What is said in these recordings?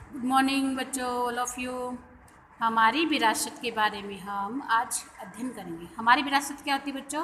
Good morning बच्चों, all of you. हमारी विरासत के बारे में हम आज अध्ययन करेंगे। हमारी विरासत क्या होती है बच्चों?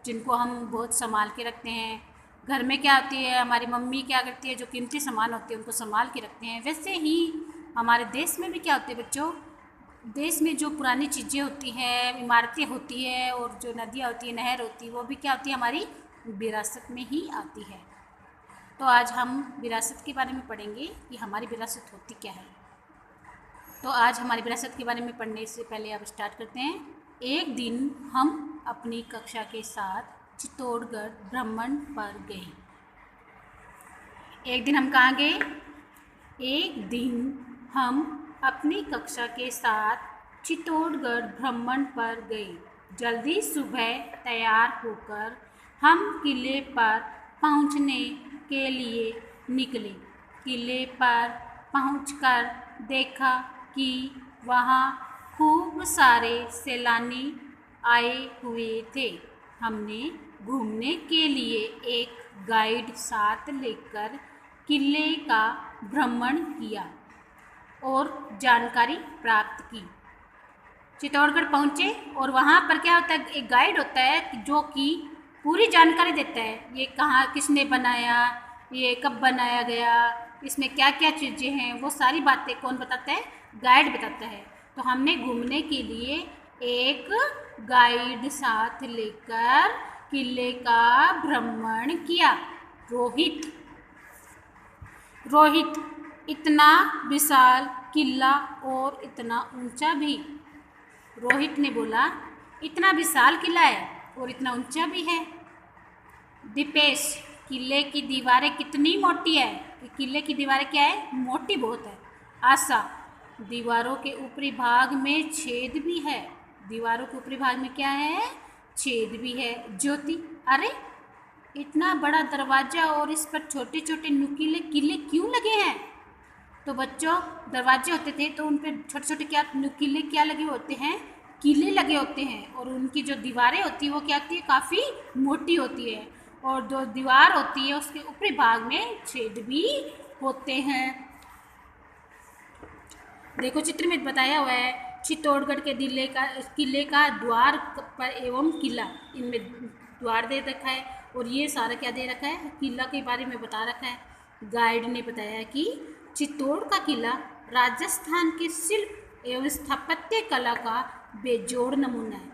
जिनको हम बहुत संभाल के रखते हैं। घर में क्या होती है, हमारी मम्मी क्या करती है, जो कीमती सामान होते हैं उनको संभाल के रखते हैं। वैसे ही हमारे देश में भी क्या होती है बच्चों, देश में जो पुरानी चीज़ें होती हैं, इमारतें होती है और जो नदियाँ होती है, नहर होती है, वो भी क्या होती है, हमारी विरासत में ही आती है। तो आज हम विरासत के बारे में पढ़ेंगे कि हमारी विरासत होती क्या है। तो आज हमारी विरासत के बारे में पढ़ने से पहले अब स्टार्ट करते हैं। एक दिन हम अपनी कक्षा के साथ चित्तौड़गढ़ भ्रमण पर गए। एक दिन हम कहाँ गए? एक दिन हम अपनी कक्षा के साथ चित्तौड़गढ़ भ्रमण पर गए। जल्दी सुबह तैयार होकर हम किले पर पहुंचने के लिए निकले। किले पर पहुंचकर देखा कि वहाँ खूब सारे सैलानी आए हुए थे। हमने घूमने के लिए एक गाइड साथ लेकर किले का भ्रमण किया और जानकारी प्राप्त की। चित्तौड़गढ़ पहुँचे और वहाँ पर क्या होता है, एक गाइड होता है जो कि पूरी जानकारी देता है। ये कहाँ किसने बनाया, ये कब बनाया गया, इसमें क्या क्या चीज़ें हैं, वो सारी बातें कौन बताता है? गाइड बताता है। तो हमने घूमने के लिए एक गाइड साथ लेकर किले का भ्रमण किया। रोहित इतना विशाल किला और इतना ऊंचा भी। रोहित ने बोला, इतना विशाल किला है और इतना ऊंचा भी है। दीपेश, किले की दीवारें कितनी मोटी है? किले की दीवारें क्या है? मोटी बहुत है। आशा, दीवारों के ऊपरी भाग में छेद भी है। दीवारों के ऊपरी भाग में क्या है? छेद भी है। ज्योति, अरे इतना बड़ा दरवाजा और इस पर छोटे छोटे नुकीले किले क्यों लगे हैं? तो बच्चों, दरवाजे होते थे तो उन पर छोटे छोटे क्या नुकीले क्या लगे होते हैं? किले लगे होते हैं। और उनकी जो दीवारें होती है वो क्या होती है? काफ़ी मोटी होती है। और जो दीवार होती है उसके ऊपरी भाग में छेद भी होते हैं। देखो चित्र में बताया हुआ है, चित्तौड़गढ़ के किले का द्वार पर एवं किला, इनमें द्वार दे रखा है और ये सारा क्या दे रखा है? किला के बारे में बता रखा है। गाइड ने बताया कि चित्तौड़ का किला राजस्थान के शिल्प एवं स्थापत्य कला का बेजोड़ नमूना है।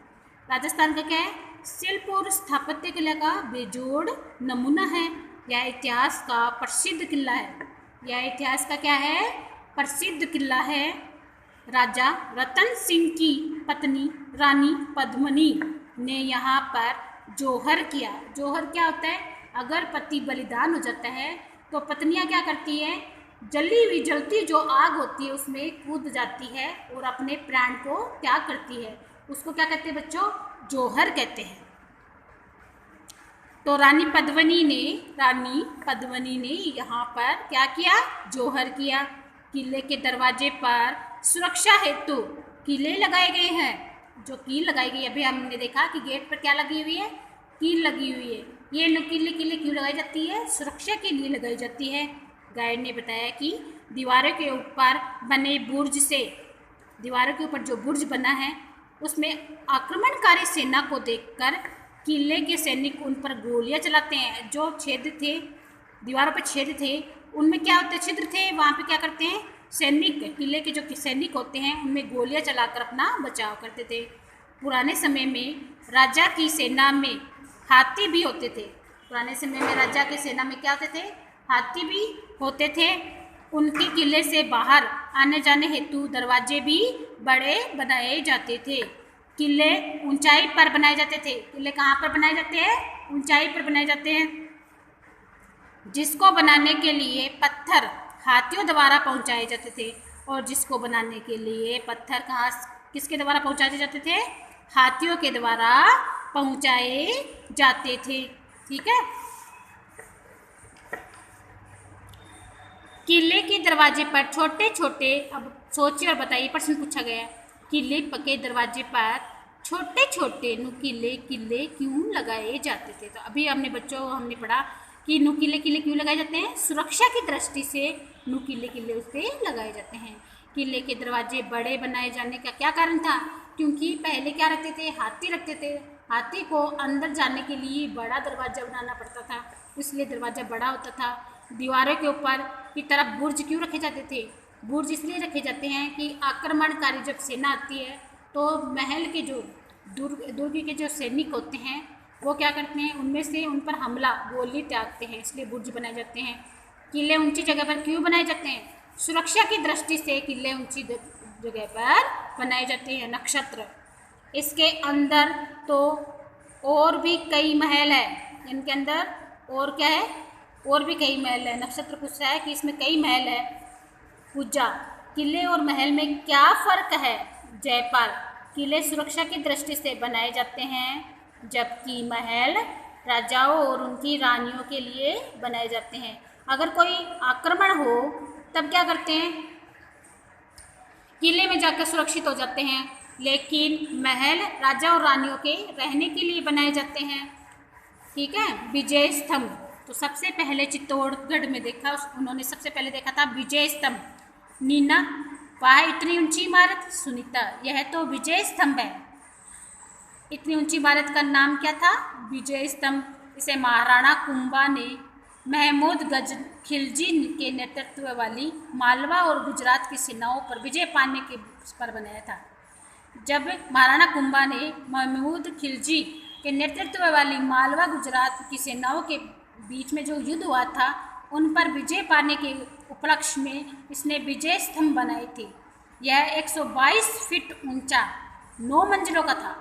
राजस्थान का क्या है? शिल्प और स्थापत्य कला का बेजोड़ नमूना है। यह इतिहास का प्रसिद्ध किला है। यह इतिहास का क्या है? प्रसिद्ध किला है। राजा रतन सिंह की पत्नी रानी पद्मिनी ने यहाँ पर जौहर किया। जौहर क्या होता है? अगर पति बलिदान हो जाता है तो पत्नियाँ क्या करती हैं? जली हुई जलती जो आग होती है उसमें कूद जाती है और अपने प्राण को त्याग करती है। उसको क्या कहते हैं बच्चों? जौहर कहते हैं। तो रानी पद्मिनी ने यहाँ पर क्या किया? जौहर किया। किले के दरवाजे पर सुरक्षा हेतु कीलें लगाए गए हैं। जो कील लगाई गई, अभी हमने देखा कि गेट पर क्या लगी हुई है? कील लगी हुई है। ये नुकीले कीले क्यों लगाई जाती है? सुरक्षा के लिए लगाई जाती है। गाइड ने बताया कि दीवारों के ऊपर बने बुर्ज से, दीवारों के ऊपर जो बुर्ज बना है उसमें आक्रमणकारी सेना को देखकर किले के सैनिक उन पर गोलियां चलाते हैं। जो छेद थे, दीवारों पर छेद थे, उनमें क्या होते? छिद्र थे, वहाँ पे क्या करते हैं? सैनिक, किले के जो सैनिक होते हैं उनमें गोलियां चलाकर अपना बचाव करते थे। पुराने समय में राजा की सेना में हाथी भी होते थे। पुराने समय में राजा की सेना में क्या होते थे? हाथी भी होते थे। उनके किले से बाहर आने जाने हेतु दरवाजे भी बड़े बनाए जाते थे। किले ऊंचाई पर बनाए जाते थे। किले कहाँ पर बनाए जाते हैं? ऊंचाई पर बनाए जाते हैं। जिसको बनाने के लिए पत्थर हाथियों द्वारा पहुंचाए जाते थे। और जिसको बनाने के लिए पत्थर कहाँ किसके द्वारा पहुंचाए जाते थे? हाथियों के द्वारा पहुंचाए जाते थे। ठीक है। किले के दरवाजे पर छोटे छोटे, अब सोचिए और बताइए, प्रश्न पूछा गया, किले के दरवाजे पर छोटे छोटे नुकीले किले क्यों लगाए जाते थे? तो अभी हमने बच्चों हमने पढ़ा कि नुकीले किले क्यों लगाए जाते हैं? सुरक्षा की दृष्टि से नुकीले किले उस पर लगाए जाते हैं। किले के दरवाजे बड़े बनाए जाने का क्या कारण था? क्योंकि पहले क्या रखते थे? हाथी रखते थे। हाथी को अंदर जाने के लिए बड़ा दरवाजा बनाना पड़ता था, इसलिए दरवाजा बड़ा होता था। दीवारों के ऊपर की तरफ बुर्ज क्यों रखे जाते थे? बुर्ज इसलिए रखे जाते हैं कि आक्रमणकारी जब सेना आती है तो महल के जो दुर्ग के जो सैनिक होते हैं वो क्या करते हैं? उनमें से उन पर हमला गोली त्यागते हैं, इसलिए बुर्ज बनाए जाते हैं। किले ऊंची जगह पर क्यों बनाए जाते हैं? सुरक्षा की दृष्टि से किले ऊंची जगह पर बनाए जाते हैं। नक्षत्र, इसके अंदर तो और भी कई महल है, इनके अंदर और क्या है? और भी कई महल है। नक्षत्र पूछ रहा है कि इसमें कई महल है। पूजा, किले और महल में क्या फ़र्क है? जयपाल, किले सुरक्षा की दृष्टि से बनाए जाते हैं, जबकि महल राजाओं और उनकी रानियों के लिए बनाए जाते हैं। अगर कोई आक्रमण हो तब क्या करते हैं? किले में जाकर सुरक्षित हो जाते हैं, लेकिन महल राजा और रानियों के रहने के लिए बनाए जाते हैं। ठीक है। विजय स्तंभ, तो सबसे पहले चित्तौड़गढ़ में देखा, उन्होंने सबसे पहले देखा था विजय स्तंभ। नीना, वह इतनी ऊंची इमारत। सुनीता, यह तो विजय स्तंभ है। इतनी ऊंची इमारत का नाम क्या था? विजय स्तंभ। इसे महाराणा कुंभा ने महमूद गज खिलजी के नेतृत्व वाली मालवा और गुजरात की सेनाओं पर विजय पाने के पर बनाया था। जब महाराणा कुंभा ने महमूद खिलजी के नेतृत्व वाली मालवा गुजरात की सेनाओं के बीच में जो युद्ध हुआ था, उन पर विजय पाने के उपलक्ष्य में इसने विजय स्तंभ बनाए थे। यह 122 फीट ऊंचा 9 मंजिलों का था।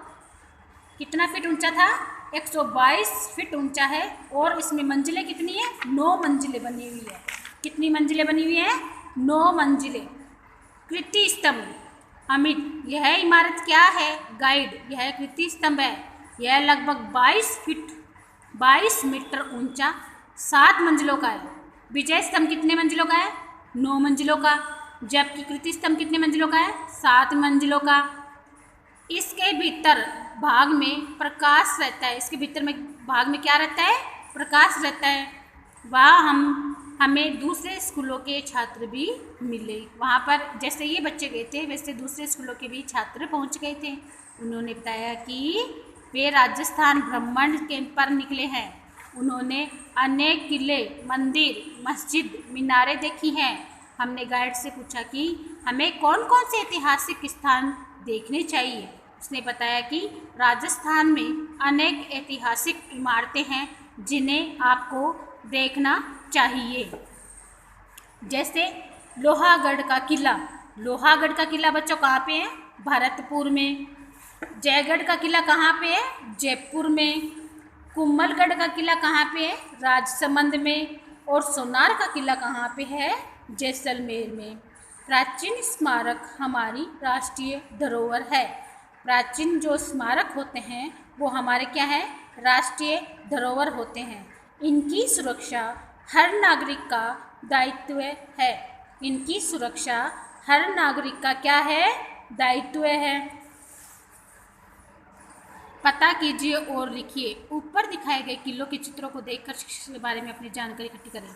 कितना फीट ऊंचा था? 122 फीट ऊंचा है। और इसमें मंजिलें कितनी है? 9 मंजिलें बनी हुई है। कितनी मंजिलें बनी हुई हैं? 9 मंजिलें। कीर्ति स्तंभ, अमित, यह इमारत क्या है? गाइड, यह कीर्ति स्तंभ है। यह लगभग 22 मीटर ऊंचा 7 मंजिलों का है। विजय स्तंभ कितने मंजिलों का है? 9 मंजिलों का। जबकि कीर्ति स्तंभ कितने मंजिलों का है? 7 मंजिलों का। इसके भीतर भाग में प्रकाश रहता है। इसके भीतर में भाग में क्या रहता है? प्रकाश रहता है। वहाँ हमें दूसरे स्कूलों के छात्र भी मिले। वहाँ पर जैसे ये बच्चे गए थे वैसे दूसरे स्कूलों के भी छात्र पहुँच गए थे। उन्होंने बताया कि वे राजस्थान भ्रमण के पर निकले हैं। उन्होंने अनेक किले, मंदिर, मस्जिद, मीनारें देखी हैं। हमने गाइड से पूछा कि हमें कौन कौन से ऐतिहासिक स्थान देखने चाहिए। उसने बताया कि राजस्थान में अनेक ऐतिहासिक इमारतें हैं जिन्हें आपको देखना चाहिए। जैसे लोहागढ़ का किला। लोहागढ़ का किला बच्चों कहाँ पे है? भरतपुर में। जयगढ़ का किला कहाँ पे है? जयपुर में। कुंभलगढ़ का किला कहाँ पे है? राजसमंद में। और सोनार का किला कहाँ पे है? जैसलमेर में। प्राचीन स्मारक हमारी राष्ट्रीय धरोहर है। प्राचीन जो स्मारक होते हैं वो हमारे क्या है? राष्ट्रीय धरोहर होते हैं। इनकी सुरक्षा हर नागरिक का दायित्व है। इनकी सुरक्षा हर नागरिक का क्या है? दायित्व है। पता कीजिए और लिखिए। ऊपर दिखाए गए किलों के चित्रों को देखकर शिक्षा के बारे में अपनी जानकारी इकट्ठी करें।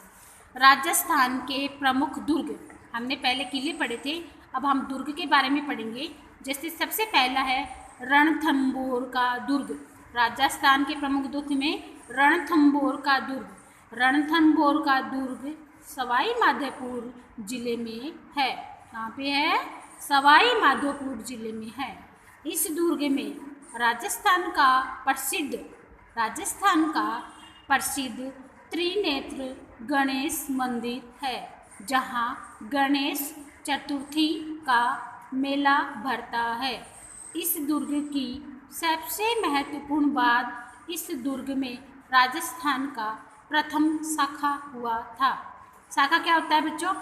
राजस्थान के प्रमुख दुर्ग, हमने पहले किले पढ़े थे, अब हम दुर्ग के बारे में पढ़ेंगे। जैसे सबसे पहला है रणथंबोर का दुर्ग। राजस्थान के प्रमुख दुर्ग में रणथंबोर का दुर्ग। रणथंबोर का दुर्ग सवाई माधोपुर जिले में है। कहाँ पे है? सवाई माधोपुर जिले में है। इस दुर्ग में राजस्थान का प्रसिद्ध त्रिनेत्र गणेश मंदिर है, जहाँ गणेश चतुर्थी का मेला भरता है। इस दुर्ग की सबसे महत्वपूर्ण बात, इस दुर्ग में राजस्थान का प्रथम शाखा हुआ था। शाखा क्या होता है बच्चों?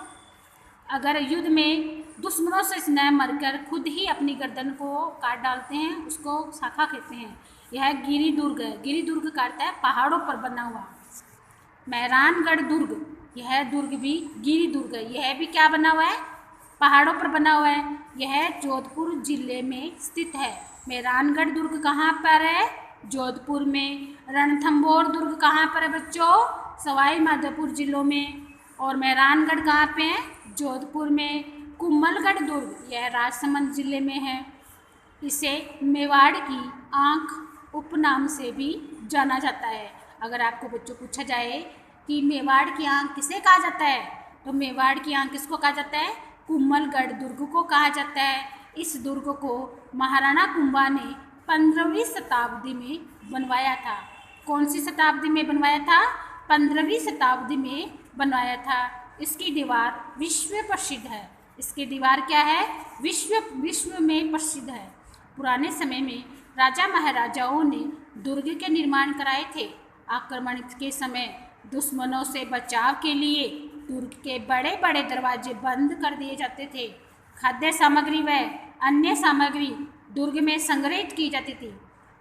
अगर युद्ध में दुश्मनों से न मरकर खुद ही अपनी गर्दन को काट डालते हैं उसको शाखा कहते हैं। यह गिरी दुर्ग है। गिरी दुर्ग का अर्थ है पहाड़ों पर बना हुआ। मेहरानगढ़ दुर्ग, यह दुर्ग भी गिरी दुर्ग है। यह भी क्या बना हुआ है? पहाड़ों पर बना हुआ है। यह जोधपुर जिले में स्थित है। मेहरानगढ़ दुर्ग कहाँ पर है? जोधपुर में। रणथंबोर दुर्ग कहाँ पर है बच्चों? सवाई माधोपुर जिलों में, और मेहरानगढ़ कहाँ पे है? जोधपुर में। कुम्भलगढ़ दुर्ग यह राजसमंद जिले में है। इसे मेवाड़ की आँख उपनाम से भी जाना जाता है। अगर आपको बच्चों पूछा जाए कि मेवाड़ की आँख किसे कहा जाता है, तो मेवाड़ की आँख किसको कहा जाता है? कुम्भलगढ़ दुर्ग को कहा जाता है। इस दुर्ग को महाराणा कुंभा ने 15वीं शताब्दी में बनवाया था। कौन सी शताब्दी में बनवाया था? 15वीं शताब्दी में बनवाया था। इसकी दीवार विश्व प्रसिद्ध है। इसकी दीवार क्या है? विश्व में प्रसिद्ध है। पुराने समय में राजा महाराजाओं ने दुर्ग के निर्माण कराए थे। आक्रमण के समय दुश्मनों से बचाव के लिए दुर्ग के बड़े बड़े दरवाजे बंद कर दिए जाते थे। खाद्य सामग्री व अन्य सामग्री दुर्ग में संग्रहित की जाती थी।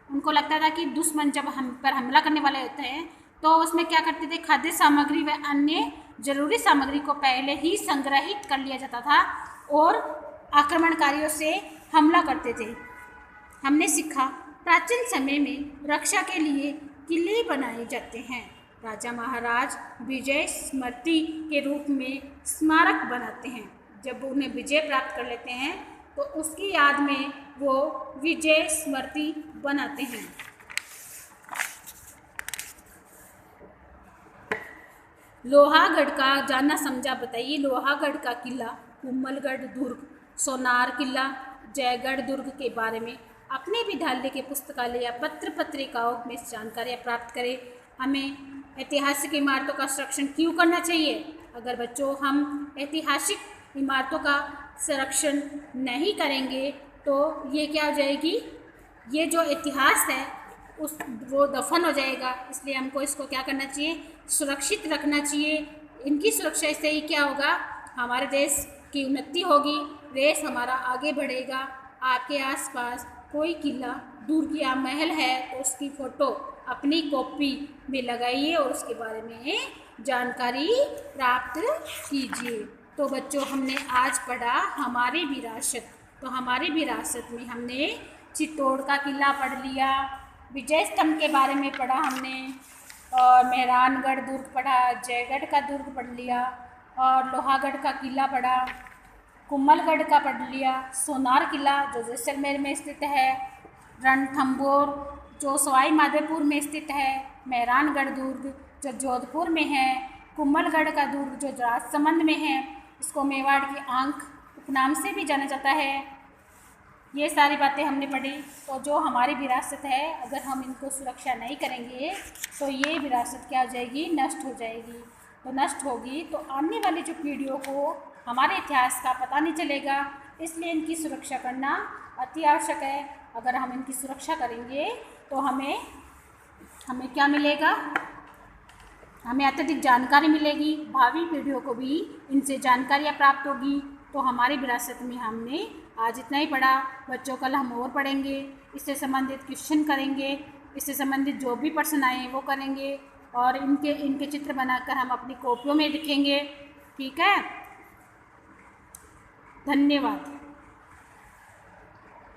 उनको लगता था कि दुश्मन जब हम पर हमला करने वाले होते हैं तो उसमें क्या करते थे? खाद्य सामग्री व अन्य जरूरी सामग्री को पहले ही संग्रहित कर लिया जाता था और आक्रमणकारियों से हमला करते थे। हमने सीखा प्राचीन समय में रक्षा के लिए किले बनाए जाते हैं। राजा महाराज विजय स्मृति के रूप में स्मारक बनाते हैं। जब उन्हें विजय प्राप्त कर लेते हैं तो उसकी याद में वो विजय स्मृति बनाते हैं। लोहागढ़ का जाना समझा बताइए। लोहागढ़ का किला, कुम्भलगढ़ दुर्ग, सोनार किला, जयगढ़ दुर्ग के बारे में अपने विद्यालय के पुस्तकालय या पत्र पत्रिकाओं में जानकारियाँ प्राप्त करें। हमें ऐतिहासिक इमारतों का संरक्षण क्यों करना चाहिए? अगर बच्चों हम ऐतिहासिक इमारतों का संरक्षण नहीं करेंगे तो ये क्या हो जाएगी? ये जो इतिहास है वो दफन हो जाएगा। इसलिए हमको इसको क्या करना चाहिए? सुरक्षित रखना चाहिए। इनकी सुरक्षा से ही क्या होगा? हमारे देश की उन्नति होगी, देश हमारा आगे बढ़ेगा। आपके आसपास कोई किला, दुर्ग या महल है तो उसकी फ़ोटो अपनी कॉपी में लगाइए और उसके बारे में जानकारी प्राप्त कीजिए। तो बच्चों हमने आज पढ़ा हमारी विरासत। तो हमारी विरासत में हमने चित्तौड़ का किला पढ़ लिया, विजय स्तंभ के बारे में पढ़ा हमने, और मेहरानगढ़ दुर्ग पढ़ा, जयगढ़ का दुर्ग पढ़ लिया, और लोहागढ़ का किला पढ़ा, कुम्भलगढ़ का पढ़ लिया, सोनार किला जो जैसलमेर में स्थित है, रणथंभौर जो सवाई माधोपुर में स्थित है, मेहरानगढ़ दुर्ग जो जोधपुर में है, कुम्भलगढ़ का दुर्ग जो राजसमंद में है, इसको मेवाड़ की आँख उपनाम से भी जाना जाता है। ये सारी बातें हमने पढ़ी। तो जो हमारी विरासत है अगर हम इनको सुरक्षा नहीं करेंगे तो ये विरासत क्या हो जाएगी? नष्ट हो जाएगी। तो नष्ट होगी तो आने वाली जो पीढ़ियों को हमारे इतिहास का पता नहीं चलेगा। इसलिए इनकी सुरक्षा करना अति आवश्यक है। अगर हम इनकी सुरक्षा करेंगे तो हमें क्या मिलेगा? हमें अत्यधिक जानकारी मिलेगी, भावी पीढ़ियों को भी इनसे जानकारियाँ प्राप्त होगी। तो हमारी विरासत में हमने आज इतना ही पढ़ा। बच्चों कल हम और पढ़ेंगे, इससे संबंधित क्वेश्चन करेंगे, इससे संबंधित जो भी प्रश्न आए वो करेंगे और इनके चित्र बनाकर हम अपनी कॉपियों में लिखेंगे। ठीक है, धन्यवाद।